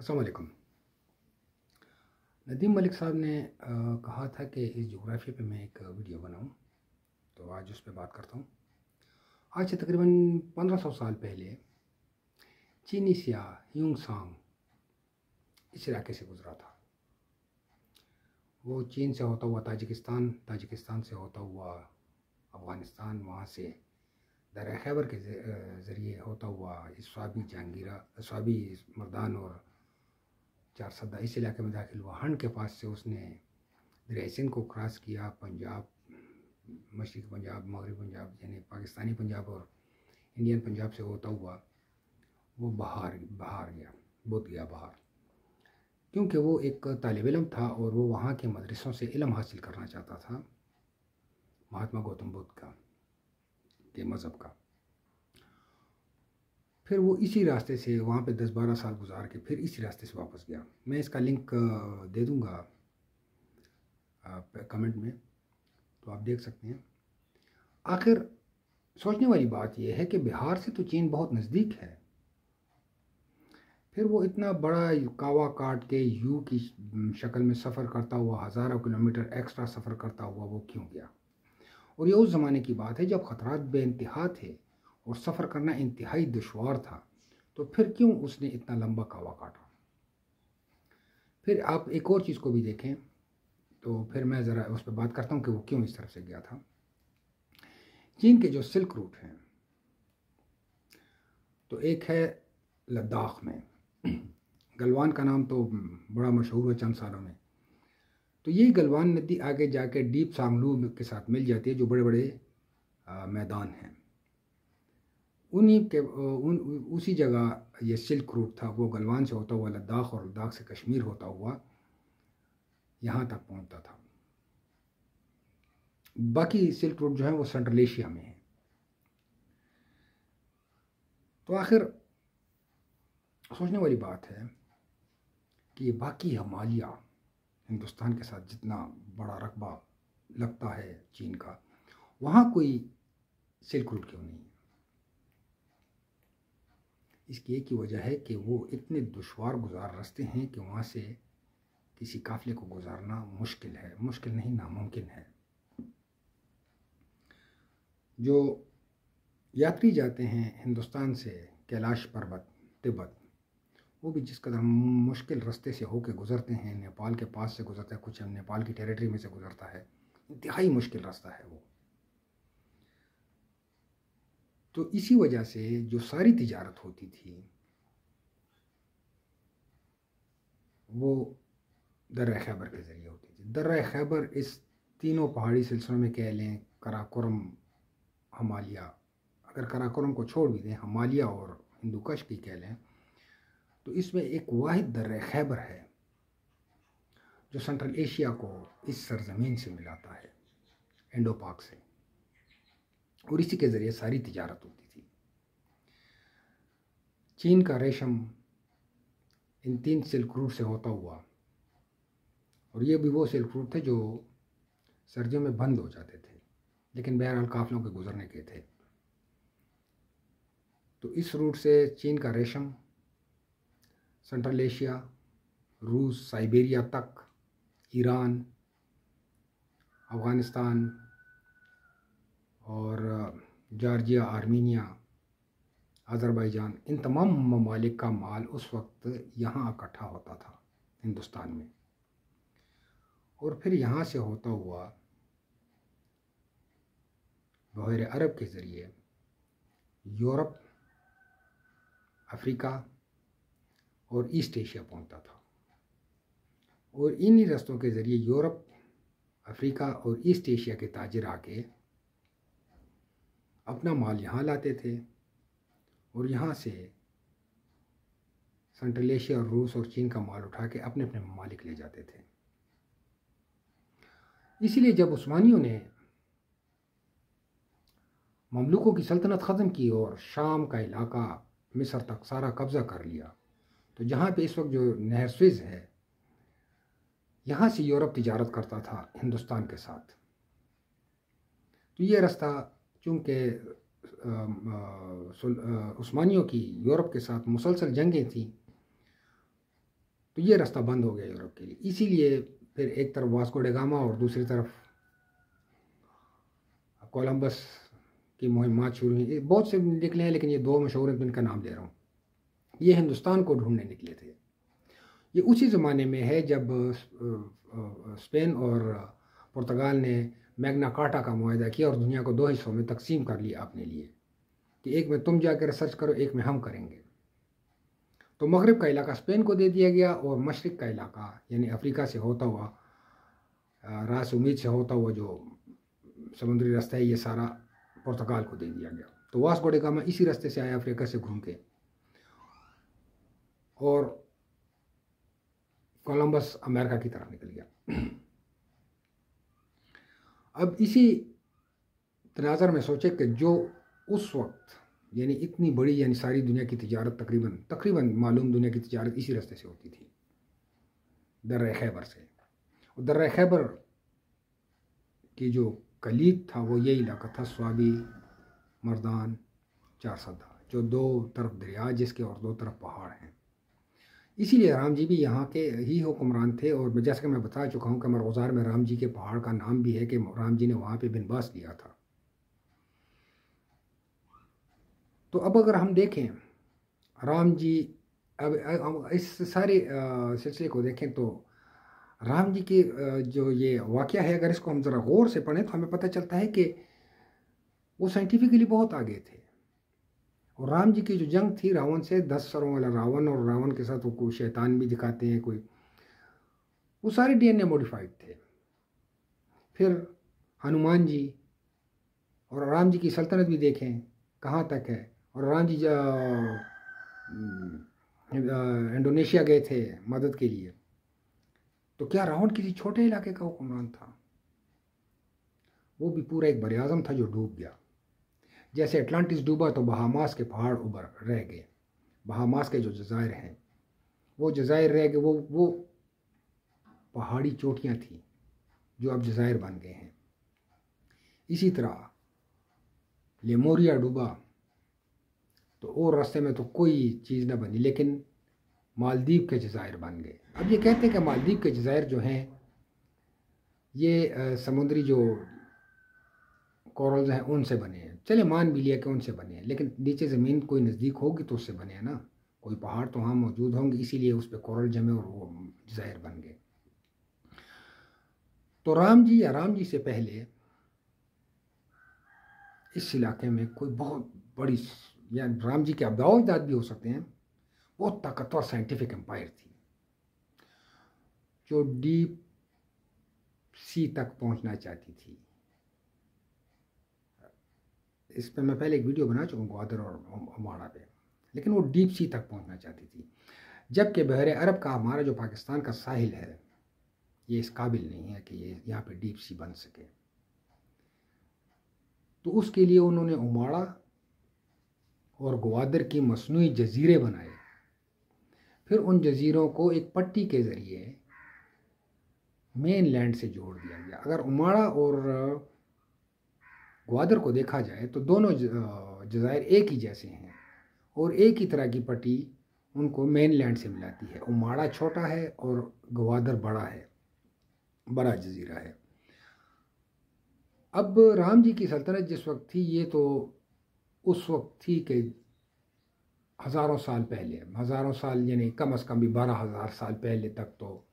अस्सलाम वालेकुम। नदीम मलिक साहब ने कहा था कि इस जोग्राफ़ी पे मैं एक वीडियो बनाऊं, तो आज उस पर बात करता हूं। आज से तकरीबन 1500 साल पहले चीनी सियाह ह्यूंग सांग इस इलाके से गुजरा था। वो चीन से होता हुआ ताजिकिस्तान, ताजिकिस्तान से होता हुआ अफ़गानिस्तान, वहाँ से दरिया खैबर के ज़रिए होता हुआ स्वाबी जहांगीरा, स्वाबी मर्दान और चार सदा इस इलाके में दाखिल हुआ। हंड के पास से उसने दरिया सिंध को क्रॉस किया, पंजाब, मशरक़ी पंजाब, मगरबी पंजाब यानी पाकिस्तानी पंजाब और इंडियन पंजाब से होता हुआ वो बाहर गया, बुध गया बाहर, क्योंकि वो एक तालिब इल्म था और वो वहाँ के मदरसों से इल्म हासिल करना चाहता था, महात्मा गौतम बुद्ध के मज़हब का। फिर वो इसी रास्ते से वहाँ पे 10-12 साल गुजार के फिर इसी रास्ते से वापस गया। मैं इसका लिंक दे दूँगा कमेंट में, तो आप देख सकते हैं। आखिर सोचने वाली बात यह है कि बिहार से तो चीन बहुत नज़दीक है, फिर वो इतना बड़ा कावा काट के यू की शक्ल में सफ़र करता हुआ हज़ारों किलोमीटर एक्स्ट्रा सफ़र करता हुआ वो क्यों गया। और ये उस ज़माने की बात है जब ख़तरात बेइंतहा थे और सफ़र करना इंतहाई दुश्वार था, तो फिर क्यों उसने इतना लंबा कावा काटा। फिर आप एक और चीज़ को भी देखें, तो फिर मैं ज़रा उस पर बात करता हूँ कि वो क्यों इस तरफ से गया था। चीन के जो सिल्क रूट हैं, तो एक है लद्दाख में, गलवान का नाम तो बड़ा मशहूर है चंद सालों में। तो यही गलवान नदी आगे जाके डीप सांगलू के साथ मिल जाती है, जो बड़े बड़े मैदान हैं। उन्हीं के उसी जगह ये सिल्क रूट था। वो गलवान से होता हुआ लद्दाख और लद्दाख से कश्मीर होता हुआ यहाँ तक पहुँचता था। बाकी सिल्क रूट जो है वो सेंट्रल एशिया में है। तो आखिर सोचने वाली बात है कि बाकी हिमालय हिंदुस्तान के साथ जितना बड़ा रकबा लगता है चीन का, वहाँ कोई सिल्क रूट क्यों नहीं है। इसकी एक ही वजह है कि वो इतने दुश्वार गुजार रास्ते हैं कि वहाँ से किसी काफ़िले को गुजारना मुश्किल है, मुश्किल नहीं नामुमकिन है। जो यात्री जाते हैं हिंदुस्तान से कैलाश पर्वत तिब्बत, वो भी जिस कदर मुश्किल रास्ते से होकर गुजरते हैं, नेपाल के पास से गुजरता है, कुछ नेपाल की टेरिटरी में से गुजरता है, इंतहाई मुश्किल रास्ता है वो। तो इसी वजह से जो सारी तिजारत होती थी वो दर्रा खैबर के ज़रिए होती थी। दर्रा खैबर इस तीनों पहाड़ी सिलसिलों में कह लें, कराकोरम, हिमालय, अगर कराकोरम को छोड़ भी दें, हिमालय और हिंदुकुश की कह लें, तो इसमें एक वाहिद दर्रा खैबर है जो सेंट्रल एशिया को इस सरजमीन से मिलाता है, इंडो पाक से, और इसी के ज़रिए सारी तिजारत होती थी। चीन का रेशम इन 3 सिल्क रूट से होता हुआ, और ये भी वो सिल्क रूट थे जो सर्दियों में बंद हो जाते थे, लेकिन बहरहाल काफ़िलों के गुजरने के थे। तो इस रूट से चीन का रेशम सेंट्रल एशिया, रूस, साइबेरिया तक, ईरान, अफ़गानिस्तान और जॉर्जिया, आर्मीनिया, अज़रबैजान, इन तमाम ममालिक का माल उस वक्त यहाँ इकट्ठा होता था हिंदुस्तान में, और फिर यहाँ से होता हुआ बहर अरब के ज़रिए यूरोप, अफ्रीका और ईस्ट एशिया पहुँचता था। और इन्हीं रास्तों के ज़रिए यूरोप, अफ्रीका और ईस्ट एशिया के ताजिर आके अपना माल यहाँ लाते थे और यहाँ से सेंट्रल एशिया और रूस और चीन का माल उठा के अपने अपने ममालिक ले जाते थे। इसीलिए जब उस्मानियों ने ममलूकों की सल्तनत ख़त्म की और शाम का इलाका मिस्र तक सारा कब्ज़ा कर लिया, तो जहाँ पे इस वक्त जो नहर स्विज़ है, यहाँ से यूरोप तिजारत करता था हिंदुस्तान के साथ। तो ये रास्ता चूँकि उस्मानियों की यूरोप के साथ मुसलसल जंगें थीं, तो ये रास्ता बंद हो गया यूरोप के लिए। इसीलिए फिर एक तरफ वास्को डे गामा और दूसरी तरफ कोलंबस की मुहिमात शुरू हुई। बहुत से निकले हैं, लेकिन ये दो मशहूर हैं, जिनका नाम ले रहा हूँ। ये हिंदुस्तान को ढूंढने निकले थे। ये उसी ज़माने में है जब स्पेन और पुर्तगाल ने मैग्ना कार्टा का मुआहदा किया और दुनिया को दो हिस्सों में तकसीम कर लिया अपने लिए, कि एक में तुम जाकर रिसर्च करो, एक में हम करेंगे। तो मगरिब का इलाका स्पेन को दे दिया गया और मशरिक़ का इलाका यानी अफ्रीका से होता हुआ, रास उम्मीद से होता हुआ जो समुद्री रास्ता है, ये सारा पुर्तगाल को दे दिया गया। तो वास्को डे गामा इसी रास्ते से आया अफ्रीका से घूम के, और कोलंबस अमेरिका की तरफ निकल गया। अब इसी तनाज़र में सोचे कि जो उस वक्त यानी इतनी बड़ी यानी सारी दुनिया की तिजारत तकरीबन मालूम दुनिया की तिजारत इसी रास्ते से होती थी, दर्रे खैबर से। और दर्रे खैबर की जो कलीद था वो ये इलाका था स्वाबी मर्दान चारसदा, जो दो तरफ दरिया जिसके और दो तरफ पहाड़ हैं। इसीलिए राम जी भी यहाँ के ही हुक्मरान थे। और जैसा कि मैं बता चुका हूँ कि मरगुजार में राम जी के पहाड़ का नाम भी है कि राम जी ने वहाँ पे बिनवास लिया था। तो अब अगर हम देखें राम जी, अब इस सारे सिलसिले को देखें तो राम जी के जो ये वाक़या है, अगर इसको हम ज़रा गौर से पढ़ें तो हमें पता चलता है कि वो साइंटिफिकली बहुत आगे थे। और राम जी की जो जंग थी रावण से, 10 सरों वाला रावण, और रावण के साथ वो कोई शैतान भी दिखाते हैं कोई, वो सारे डीएनए मॉडिफाइड थे। फिर हनुमान जी और राम जी की सल्तनत भी देखें कहाँ तक है। और राम जी इंडोनेशिया गए थे मदद के लिए, तो क्या रावण किसी छोटे इलाके का हुक्मरान था? वो भी पूरा एक बरआज़म था जो डूब गया। जैसे अटलांटिस डूबा तो बहामास के पहाड़ उभर रह गए, बहामास के जो जज़ायर हैं वो जज़ायर रह गए, वो पहाड़ी चोटियाँ थी जो अब जज़ायर बन गए हैं। इसी तरह लेमोरिया डूबा तो और रास्ते में तो कोई चीज़ न बनी, लेकिन मालदीव के जज़ायर बन गए। अब ये कहते हैं कि मालदीव के जज़ायर जो हैं ये समुद्री जो कोरल्स हैं उनसे बने हैं। चले मान भी लिया कि उनसे बने हैं, लेकिन नीचे ज़मीन कोई नज़दीक होगी तो उससे बने हैं ना, कोई पहाड़ तो वहाँ मौजूद होंगे, इसीलिए उस पर कोरल जमे और वो जज़ायर बन गए। तो राम जी या राम जी से पहले इस इलाके में कोई बहुत बड़ी, या राम जी के अब्दाओ अजदाद भी हो सकते हैं, बहुत ताकतवर साइंटिफिक एम्पायर थी जो डीप सी तक पहुंचना चाहती थी। इस पर मैं पहले एक वीडियो बना चुका हूँ ग्वादर और हमारा पे, लेकिन वो डीप सी तक पहुंचना चाहती थी। जबकि बहरे अरब का हमारा जो पाकिस्तान का साहिल है ये इस काबिल नहीं है कि ये यहाँ पे डीप सी बन सके। तो उसके लिए उन्होंने उमाड़ा और ग्वादर की मसनूई जजीरे बनाए। फिर उन जजीरों को एक पट्टी के ज़रिए मेन लैंड से जोड़ दिया गया। अगर उमाड़ा और ग्वादर को देखा जाए तो दोनों जज़ायर एक ही जैसे हैं और एक ही तरह की पट्टी उनको मेन लैंड से मिलाती है। उमाड़ा छोटा है और ग्वादर बड़ा है, बड़ा जजीरा है। अब राम जी की सल्तनत जिस वक्त थी ये तो उस वक्त थी कि हज़ारों साल पहले, हज़ारों साल यानी कम से कम भी 12,000 साल पहले तक तो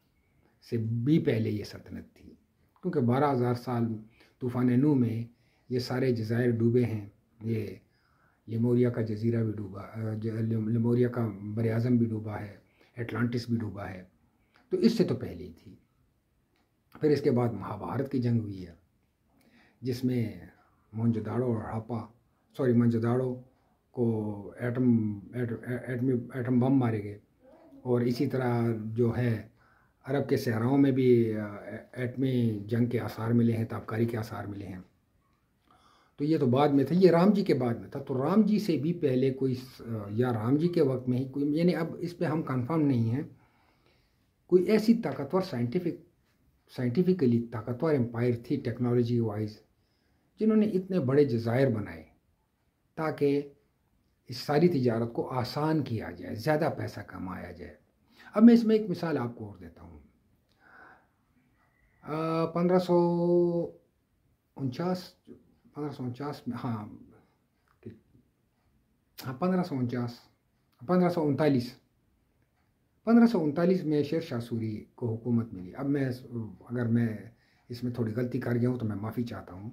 से भी पहले ये सल्तनत थी, क्योंकि 12,000 साल तूफ़ान नूह में ये सारे जज़ायर डूबे हैं। ये लेमोरिया का जजीरा भी डूबा, लेमोरिया का बरआज़म भी डूबा है, एटलांटिस भी डूबा है, तो इससे तो पहले ही थी। फिर इसके बाद महाभारत की जंग हुई है जिसमें मोहनजोदाड़ो और मोहनजोदाड़ो को एटम बम मारे गए। और इसी तरह जो है अरब के सहराओं में भी एटमी जंग के आसार मिले हैं, ताबकारी के आसार मिले हैं। तो ये तो बाद में था, ये राम जी के बाद में था। तो राम जी से भी पहले कोई, या राम जी के वक्त में ही कोई, यानी अब इस पे हम कंफर्म नहीं हैं, कोई ऐसी ताकतवर साइंटिफिकली ताकतवर एम्पायर थी टेक्नोलॉजी वाइज जिन्होंने इतने बड़े जज़ायर बनाए ताकि इस सारी तिजारत को आसान किया जाए, ज़्यादा पैसा कमाया जाए। अब मैं इसमें एक मिसाल आपको और देता हूँ। 1549 1549 में, हाँ हाँ 1549 1539 1539 में शेर शाह सूरी को हुकूमत मिली। अब अगर मैं इसमें थोड़ी गलती कर गया हूँ तो मैं माफ़ी चाहता हूँ,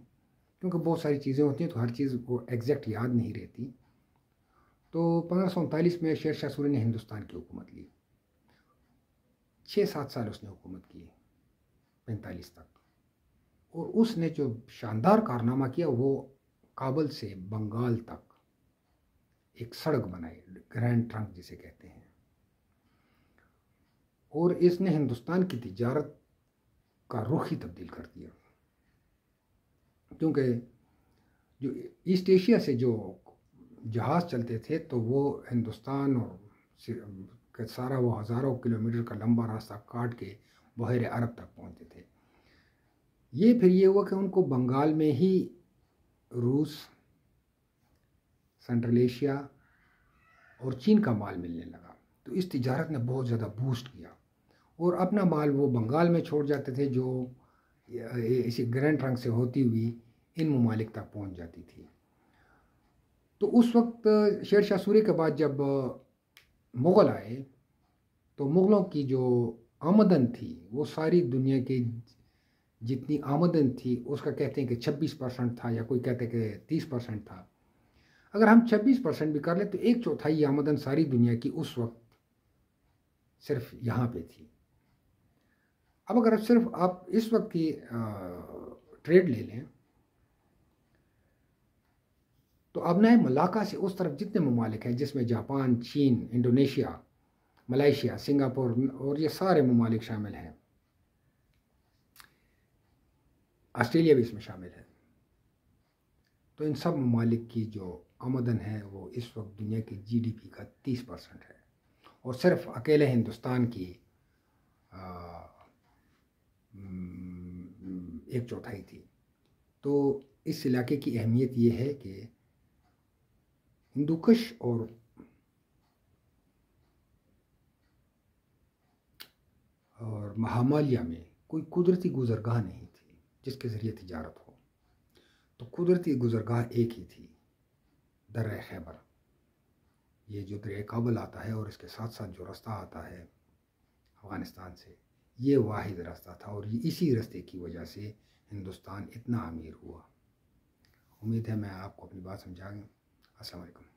क्योंकि बहुत सारी चीज़ें होती हैं तो हर चीज़ को एग्जैक्ट याद नहीं रहती। तो 1539 में शेर शाह सूरी ने हिंदुस्तान की हुकूमत ली। 6-7 साल उसने हुकूमत की, 45 तक। और उसने जो शानदार कारनामा किया वो काबुल से बंगाल तक एक सड़क बनाई, ग्रैंड ट्रंक जिसे कहते हैं। और इसने हिंदुस्तान की तिजारत का रुख ही तब्दील कर दिया, क्योंकि जो ईस्ट एशिया से जो जहाज़ चलते थे तो वो हिंदुस्तान और सारा वो हज़ारों किलोमीटर का लंबा रास्ता काट के बहरे अरब तक पहुंचते थे। फिर ये हुआ कि उनको बंगाल में ही रूस, सेंट्रल एशिया और चीन का माल मिलने लगा। तो इस तिजारत ने बहुत ज़्यादा बूस्ट किया और अपना माल वो बंगाल में छोड़ जाते थे, जो इसी ग्रैंड ट्रंक से होती हुई इन ममालिक तक पहुंच जाती थी। तो उस वक्त शेर शाह सूरी के बाद जब मुग़ल आए तो मुग़लों की जो आमदन थी वो सारी दुनिया की जितनी आमदन थी उसका कहते हैं कि 26% था, या कोई कहते हैं कि 30% था। अगर हम 26% भी कर ले तो 1/4 आमदन सारी दुनिया की उस वक्त सिर्फ यहाँ पे थी। अब अगर सिर्फ आप इस वक्त की ट्रेड ले लें तो अबनाए मलाका से उस तरफ जितने ममालिक हैं, जिसमें जापान, चीन, इंडोनेशिया, मलेशिया, सिंगापुर और ये सारे ममालिक शामिल हैं, ऑस्ट्रेलिया भी इसमें शामिल है, तो इन सब ममालिक की जो आमदन है वो इस वक्त दुनिया की जीडीपी का 30% है। और सिर्फ अकेले हिंदुस्तान की 1/4 थी। तो इस इलाके की अहमियत ये है कि हिंदुकुश और महामालिया में कोई कुदरती गुजरगाह नहीं थी जिसके ज़रिए तिजारत हो। तो कुदरती गुजरगाह एक ही थी, दर्रे खैबर। ये जो दरिया काबुल आता है और इसके साथ साथ जो रास्ता आता है अफ़गानिस्तान से, ये वाहिद रास्ता था और ये इसी रास्ते की वजह से हिंदुस्तान इतना अमीर हुआ। उम्मीद है मैं आपको अपनी बात समझा गया। अस्सलाम वालेकुम।